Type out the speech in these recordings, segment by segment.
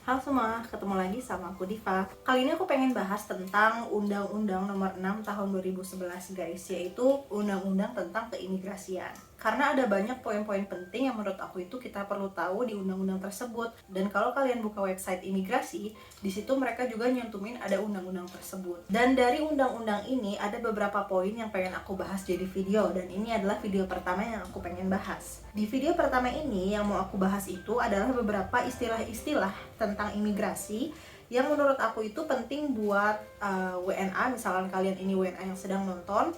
Halo semua, ketemu lagi sama aku Diva. Kali ini aku pengen bahas tentang Undang-Undang Nomor 6 Tahun 2011 guys, yaitu Undang-Undang tentang keimigrasian. Karena ada banyak poin-poin penting yang menurut aku itu kita perlu tahu di undang-undang tersebut. Dan kalau kalian buka website imigrasi, di situ mereka juga nyentumin ada undang-undang tersebut. Dan dari undang-undang ini ada beberapa poin yang pengen aku bahas jadi video, dan ini adalah video pertama yang aku pengen bahas. Di video pertama ini yang mau aku bahas itu adalah beberapa istilah-istilah tentang imigrasi yang menurut aku itu penting buat WNA. Misalkan kalian ini WNA yang sedang nonton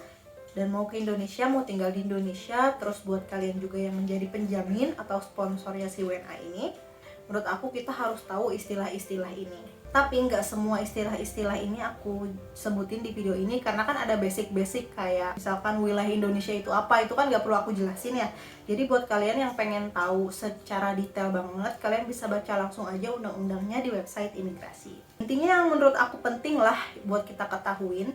dan mau ke Indonesia, mau tinggal di Indonesia, terus buat kalian juga yang menjadi penjamin atau sponsornya si WNA ini, menurut aku kita harus tahu istilah-istilah ini. Tapi nggak semua istilah-istilah ini aku sebutin di video ini, karena kan ada basic-basic kayak misalkan wilayah Indonesia itu apa, itu kan nggak perlu aku jelasin ya. Jadi buat kalian yang pengen tahu secara detail banget, kalian bisa baca langsung aja undang-undangnya di website imigrasi. Intinya yang menurut aku penting lah buat kita ketahuin,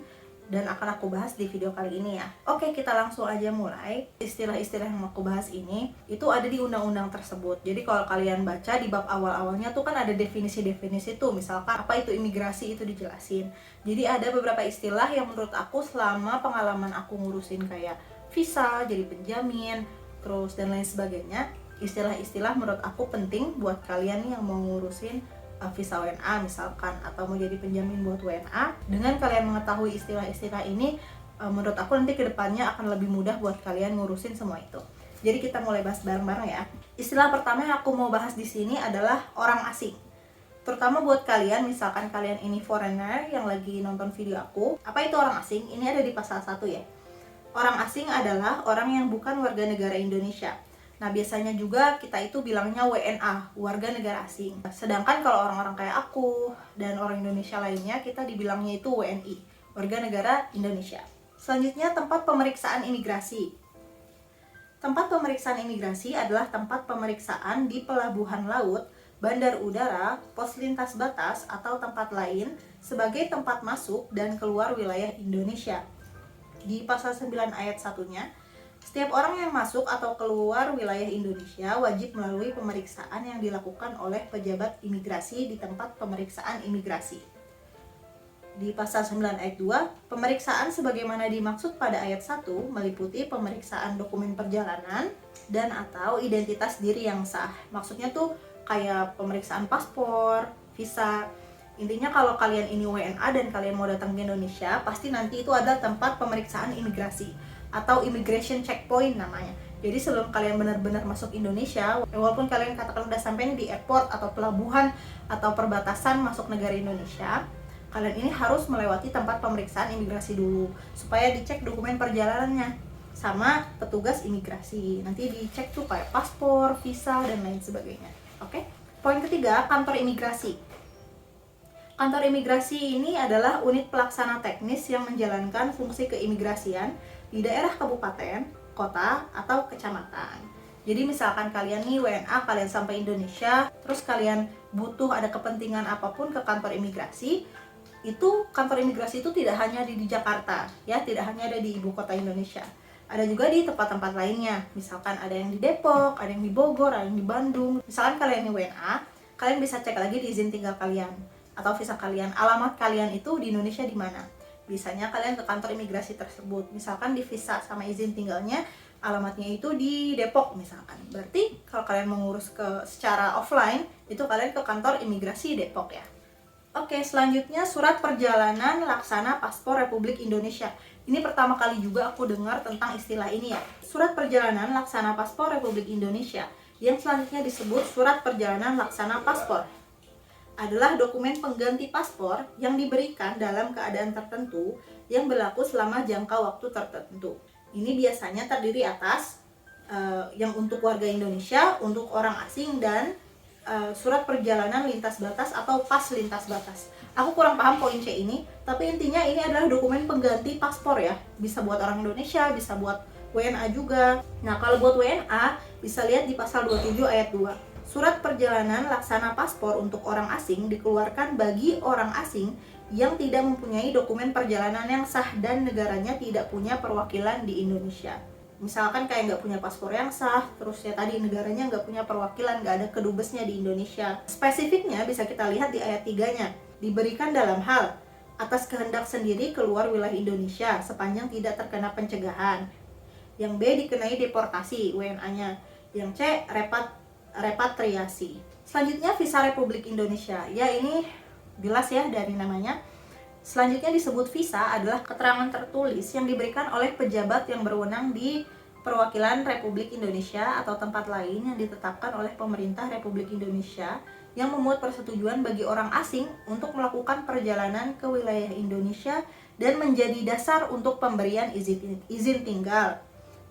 dan akan aku bahas di video kali ini ya. Oke, kita langsung aja mulai. Istilah-istilah yang mau aku bahas ini itu ada di undang-undang tersebut. Jadi kalau kalian baca di bab awal-awalnya tuh kan ada definisi-definisi tuh. Misalkan apa itu imigrasi itu dijelasin. Jadi ada beberapa istilah yang menurut aku selama pengalaman aku ngurusin kayak visa, jadi penjamin, terus dan lain sebagainya. Istilah-istilah menurut aku penting buat kalian yang mau ngurusin visa WNA misalkan, atau mau jadi penjamin buat WNA. Dengan kalian mengetahui istilah-istilah ini, menurut aku nanti kedepannya akan lebih mudah buat kalian ngurusin semua itu. Jadi kita mulai bahas bareng-bareng ya. Istilah pertama yang aku mau bahas di sini adalah orang asing. Terutama buat kalian, misalkan kalian ini foreigner yang lagi nonton video aku. Apa itu orang asing? Ini ada di pasal 1 ya. Orang asing adalah orang yang bukan warga negara Indonesia. Nah, biasanya juga kita itu bilangnya WNA, warga negara asing. Sedangkan kalau orang-orang kayak aku dan orang Indonesia lainnya, kita dibilangnya itu WNI, warga negara Indonesia. Selanjutnya, tempat pemeriksaan imigrasi. Tempat pemeriksaan imigrasi adalah tempat pemeriksaan di pelabuhan laut, bandar udara, pos lintas batas, atau tempat lain sebagai tempat masuk dan keluar wilayah Indonesia. Di pasal 9 ayat 1-nya, setiap orang yang masuk atau keluar wilayah Indonesia wajib melalui pemeriksaan yang dilakukan oleh pejabat imigrasi di tempat pemeriksaan imigrasi. Di pasal 9 ayat 2, pemeriksaan sebagaimana dimaksud pada ayat 1 meliputi pemeriksaan dokumen perjalanan dan atau identitas diri yang sah. Maksudnya tuh kayak pemeriksaan paspor, visa. Intinya kalau kalian ini WNA dan kalian mau datang ke Indonesia, pasti nanti itu adalah tempat pemeriksaan imigrasi atau immigration checkpoint namanya. Jadi sebelum kalian benar-benar masuk Indonesia, walaupun kalian katakan udah sampai di airport atau pelabuhan atau perbatasan masuk negara Indonesia, kalian ini harus melewati tempat pemeriksaan imigrasi dulu supaya dicek dokumen perjalanannya sama petugas imigrasi. Nanti dicek tuh kayak paspor, visa, dan lain sebagainya. Oke? Poin ketiga, kantor imigrasi. Kantor imigrasi ini adalah unit pelaksana teknis yang menjalankan fungsi keimigrasian di daerah kabupaten, kota, atau kecamatan. Jadi misalkan kalian nih WNA, kalian sampai Indonesia, terus kalian butuh ada kepentingan apapun ke kantor imigrasi, itu kantor imigrasi itu tidak hanya di Jakarta, ya, tidak hanya ada di ibu kota Indonesia. Ada juga di tempat-tempat lainnya, misalkan ada yang di Depok, ada yang di Bogor, ada yang di Bandung. Misalkan kalian nih WNA, kalian bisa cek lagi di izin tinggal kalian atau visa kalian, alamat kalian itu di Indonesia di mana. Biasanya kalian ke kantor imigrasi tersebut. Misalkan di visa sama izin tinggalnya alamatnya itu di Depok misalkan. Berarti kalau kalian mengurus secara offline, itu kalian ke kantor imigrasi Depok ya. Oke, selanjutnya surat perjalanan laksana paspor Republik Indonesia. Ini pertama kali juga aku dengar tentang istilah ini ya. Surat perjalanan laksana paspor Republik Indonesia, yang selanjutnya disebut surat perjalanan laksana paspor, adalah dokumen pengganti paspor yang diberikan dalam keadaan tertentu yang berlaku selama jangka waktu tertentu. Ini biasanya terdiri atas yang untuk warga Indonesia, untuk orang asing, dan surat perjalanan lintas batas atau pas lintas batas. Aku kurang paham poin C ini, tapi intinya ini adalah dokumen pengganti paspor ya. Bisa buat orang Indonesia, bisa buat WNA juga. Nah, kalau buat WNA bisa lihat di pasal 27 ayat 2. Surat perjalanan laksana paspor untuk orang asing dikeluarkan bagi orang asing yang tidak mempunyai dokumen perjalanan yang sah dan negaranya tidak punya perwakilan di Indonesia. Misalkan kayak nggak punya paspor yang sah, terus ya tadi negaranya nggak punya perwakilan, nggak ada kedubesnya di Indonesia. Spesifiknya bisa kita lihat di ayat 3-nya. Diberikan dalam hal atas kehendak sendiri keluar wilayah Indonesia sepanjang tidak terkena pencegahan. Yang B dikenai deportasi, WNA-nya. Yang C repatriasi. Selanjutnya visa Republik Indonesia. Ya ini jelas ya dari namanya. Selanjutnya disebut visa adalah keterangan tertulis yang diberikan oleh pejabat yang berwenang di perwakilan Republik Indonesia atau tempat lain yang ditetapkan oleh pemerintah Republik Indonesia yang memuat persetujuan bagi orang asing untuk melakukan perjalanan ke wilayah Indonesia dan menjadi dasar untuk pemberian izin tinggal.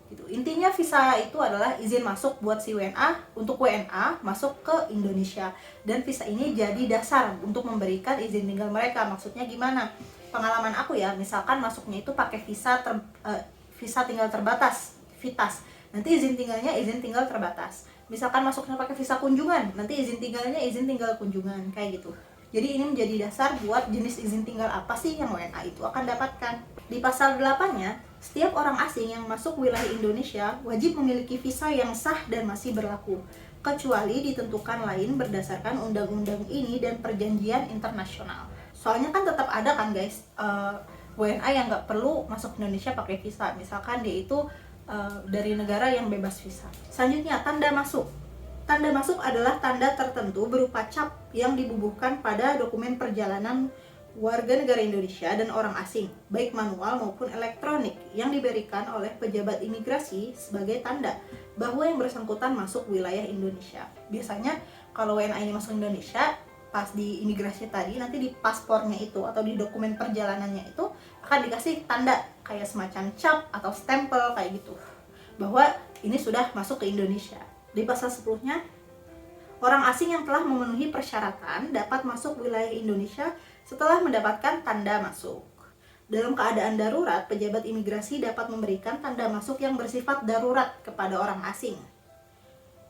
Gitu. Intinya visa itu adalah izin masuk buat si WNA untuk WNA masuk ke Indonesia, dan visa ini jadi dasar untuk memberikan izin tinggal mereka. Maksudnya gimana? Pengalaman aku ya, misalkan masuknya itu pakai visa tinggal terbatas, VITAS. Nanti izin tinggalnya izin tinggal terbatas. Misalkan masuknya pakai visa kunjungan, nanti izin tinggalnya izin tinggal kunjungan, kayak gitu. Jadi ini menjadi dasar buat jenis izin tinggal apa sih yang WNA itu akan dapatkan. Di pasal 8-nya, setiap orang asing yang masuk wilayah Indonesia wajib memiliki visa yang sah dan masih berlaku, kecuali ditentukan lain berdasarkan undang-undang ini dan perjanjian internasional. Soalnya kan tetap ada kan guys, WNA yang nggak perlu masuk Indonesia pakai visa. Misalkan dia itu dari negara yang bebas visa. Selanjutnya, tanda masuk. Tanda masuk adalah tanda tertentu berupa cap yang dibubuhkan pada dokumen perjalanan warga negara Indonesia dan orang asing, baik manual maupun elektronik, yang diberikan oleh pejabat imigrasi sebagai tanda bahwa yang bersangkutan masuk wilayah Indonesia. Biasanya kalau WNA ini masuk Indonesia, pas di imigrasi tadi, nanti di paspornya itu atau di dokumen perjalanannya itu akan dikasih tanda kayak semacam cap atau stempel kayak gitu, bahwa ini sudah masuk ke Indonesia. Di pasal 10-nya, orang asing yang telah memenuhi persyaratan dapat masuk wilayah Indonesia setelah mendapatkan tanda masuk. Dalam keadaan darurat, pejabat imigrasi dapat memberikan tanda masuk yang bersifat darurat kepada orang asing.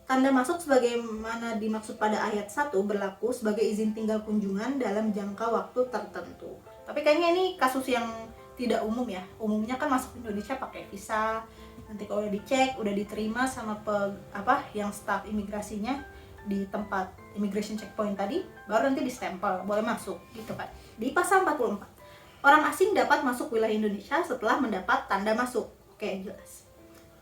Tanda masuk sebagaimana dimaksud pada ayat 1 berlaku sebagai izin tinggal kunjungan dalam jangka waktu tertentu. Tapi kayaknya ini kasus yang tidak umum ya. Umumnya kan masuk Indonesia pakai visa. Nanti kalau udah dicek, udah diterima sama yang staf imigrasinya di tempat immigration checkpoint tadi, baru nanti distempel, boleh masuk gitu kan. Di pasal 44, orang asing dapat masuk wilayah Indonesia setelah mendapat tanda masuk. Oke, jelas.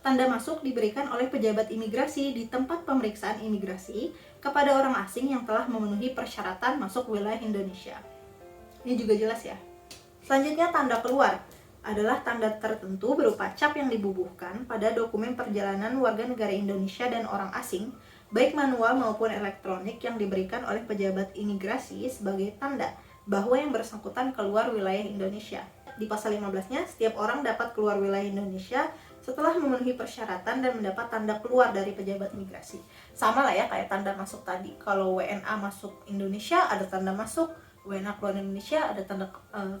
Tanda masuk diberikan oleh pejabat imigrasi di tempat pemeriksaan imigrasi kepada orang asing yang telah memenuhi persyaratan masuk wilayah Indonesia. Ini juga jelas ya. Selanjutnya, tanda keluar adalah tanda tertentu berupa cap yang dibubuhkan pada dokumen perjalanan warga negara Indonesia dan orang asing, baik manual maupun elektronik, yang diberikan oleh pejabat imigrasi sebagai tanda bahwa yang bersangkutan keluar wilayah Indonesia. Di pasal 15-nya, setiap orang dapat keluar wilayah Indonesia setelah memenuhi persyaratan dan mendapat tanda keluar dari pejabat imigrasi. Sama lah ya kayak tanda masuk tadi. Kalau WNA masuk Indonesia ada tanda masuk, WNA keluar Indonesia ada tanda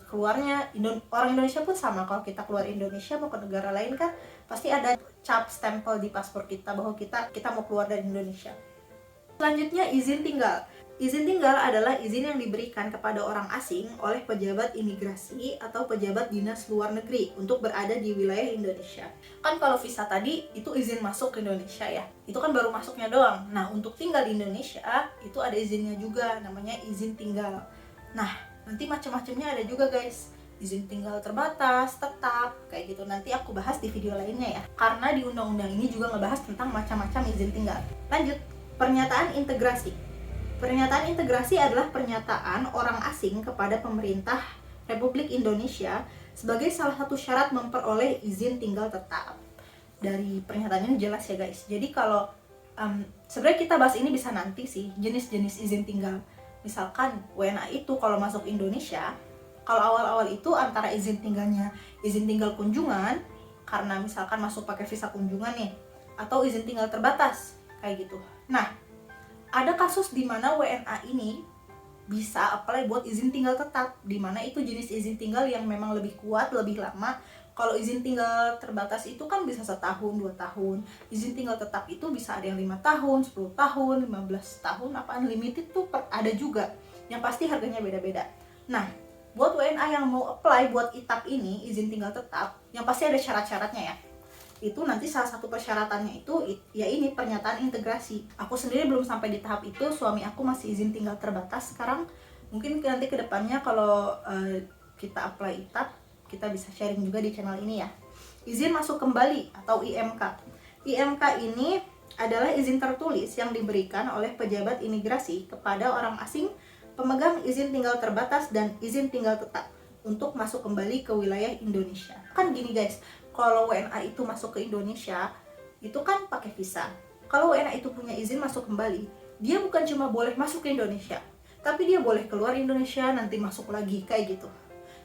keluarnya. Orang Indonesia pun sama, kalau kita keluar Indonesia mau ke negara lain kan pasti ada cap stempel di paspor kita bahwa kita mau keluar dari Indonesia. Selanjutnya, izin tinggal. Izin tinggal adalah izin yang diberikan kepada orang asing oleh pejabat imigrasi atau pejabat dinas luar negeri untuk berada di wilayah Indonesia. Kan kalau visa tadi itu izin masuk ke Indonesia ya, itu kan baru masuknya doang. Nah, untuk tinggal di Indonesia itu ada izinnya juga, namanya izin tinggal. Nah, nanti macam-macamnya ada juga guys. Izin tinggal terbatas, tetap, kayak gitu. Nanti aku bahas di video lainnya ya. Karena di undang-undang ini juga ngebahas tentang macam-macam izin tinggal. Lanjut, pernyataan integrasi. Pernyataan integrasi adalah pernyataan orang asing kepada pemerintah Republik Indonesia sebagai salah satu syarat memperoleh izin tinggal tetap. Dari pernyataan ini jelas ya guys. Jadi kalau sebenarnya kita bahas ini bisa nanti sih, jenis-jenis izin tinggal. Misalkan WNA itu kalau masuk Indonesia, kalau awal-awal itu antara izin tinggalnya izin tinggal kunjungan, karena misalkan masuk pakai visa kunjungan nih, atau izin tinggal terbatas, kayak gitu. Nah, ada kasus di mana WNA ini bisa apply buat izin tinggal tetap, di mana itu jenis izin tinggal yang memang lebih kuat, lebih lama. Kalau izin tinggal terbatas itu kan bisa 1 tahun, 2 tahun. Izin tinggal tetap itu bisa ada yang 5 tahun, 10 tahun, 15 tahun, unlimited tuh ada juga. Yang pasti harganya beda-beda. Nah, buat WNA yang mau apply buat ITAP ini, izin tinggal tetap, yang pasti ada syarat-syaratnya ya. itu nanti salah satu persyaratannya itu ya ini pernyataan integrasi. Aku sendiri belum sampai di tahap itu, suami aku masih izin tinggal terbatas sekarang. Mungkin nanti kedepannya kalau kita apply ITAP, kita bisa sharing juga di channel ini ya. Izin masuk kembali atau IMK. IMK ini adalah izin tertulis yang diberikan oleh pejabat imigrasi kepada orang asing pemegang izin tinggal terbatas dan izin tinggal tetap untuk masuk kembali ke wilayah Indonesia. Kan gini guys, kalau WNA itu masuk ke Indonesia, itu kan pakai visa. Kalau WNA itu punya izin masuk kembali, dia bukan cuma boleh masuk ke Indonesia, tapi dia boleh keluar Indonesia, nanti masuk lagi, kayak gitu.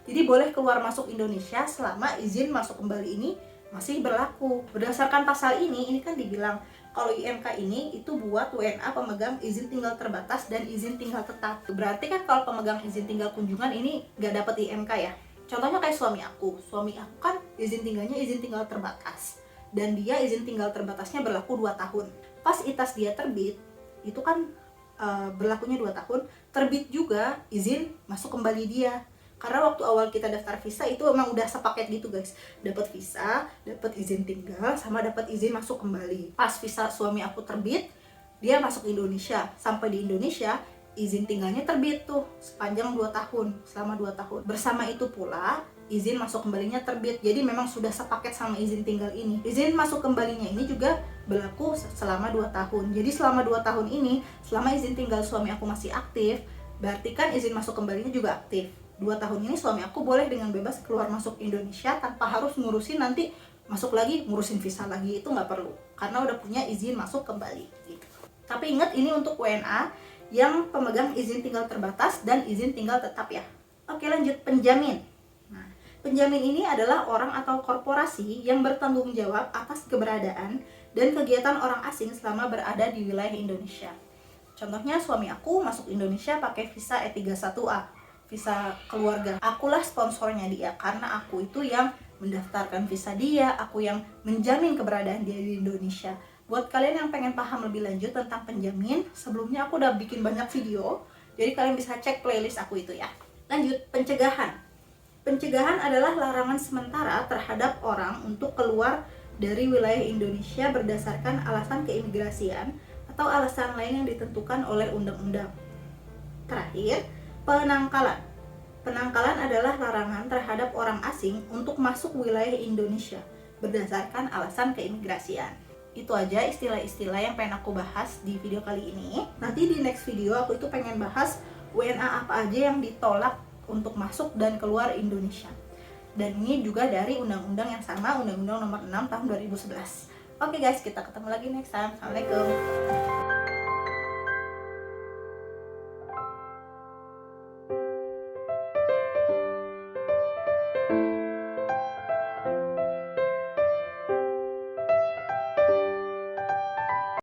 Jadi boleh keluar masuk Indonesia selama izin masuk kembali ini masih berlaku. Berdasarkan pasal ini kan dibilang kalau IMK ini itu buat WNA pemegang izin tinggal terbatas dan izin tinggal tetap. Berarti kan kalau pemegang izin tinggal kunjungan ini nggak dapat IMK ya. Contohnya kayak suami aku kan izin tinggalnya izin tinggal terbatas, dan dia izin tinggal terbatasnya berlaku 2 tahun. Pas ITAS dia terbit, itu kan berlakunya 2 tahun, terbit juga izin masuk kembali dia. Karena waktu awal kita daftar visa itu emang udah sepaket gitu guys, dapat visa, dapat izin tinggal, sama dapat izin masuk kembali. Pas visa suami aku terbit, dia masuk Indonesia. Sampai di Indonesia, izin tinggalnya terbit tuh sepanjang 2 tahun, selama 2 tahun. Bersama itu pula izin masuk kembalinya terbit. Jadi memang sudah sepaket sama izin tinggal ini. Izin masuk kembalinya ini juga berlaku selama 2 tahun. Jadi selama 2 tahun ini, selama izin tinggal suami aku masih aktif, berarti kan izin masuk kembalinya juga aktif. 2 tahun ini suami aku boleh dengan bebas keluar masuk Indonesia tanpa harus ngurusin nanti masuk lagi, ngurusin visa lagi, itu nggak perlu. Karena udah punya izin masuk kembali gitu. Tapi ingat, ini untuk WNA yang pemegang izin tinggal terbatas dan izin tinggal tetap ya. Oke, lanjut, penjamin. Nah, penjamin ini adalah orang atau korporasi yang bertanggung jawab atas keberadaan dan kegiatan orang asing selama berada di wilayah Indonesia. Contohnya suami aku masuk Indonesia pakai visa E31A, visa keluarga. Akulah sponsornya dia, karena aku itu yang mendaftarkan visa dia, aku yang menjamin keberadaan dia di Indonesia. Buat kalian yang pengen paham lebih lanjut tentang penjamin, sebelumnya aku udah bikin banyak video, jadi kalian bisa cek playlist aku itu ya. Lanjut, pencegahan. Pencegahan adalah larangan sementara terhadap orang untuk keluar dari wilayah Indonesia berdasarkan alasan keimigrasian atau alasan lain yang ditentukan oleh undang-undang. Terakhir, penangkalan. Penangkalan adalah larangan terhadap orang asing untuk masuk wilayah Indonesia berdasarkan alasan keimigrasian. Itu aja istilah-istilah yang pengen aku bahas di video kali ini. Nanti di next video aku itu pengen bahas WNA apa aja yang ditolak untuk masuk dan keluar Indonesia. Dan ini juga dari undang-undang yang sama, Undang-Undang Nomor 6 Tahun 2011. Oke guys, kita ketemu lagi next time. Assalamualaikum.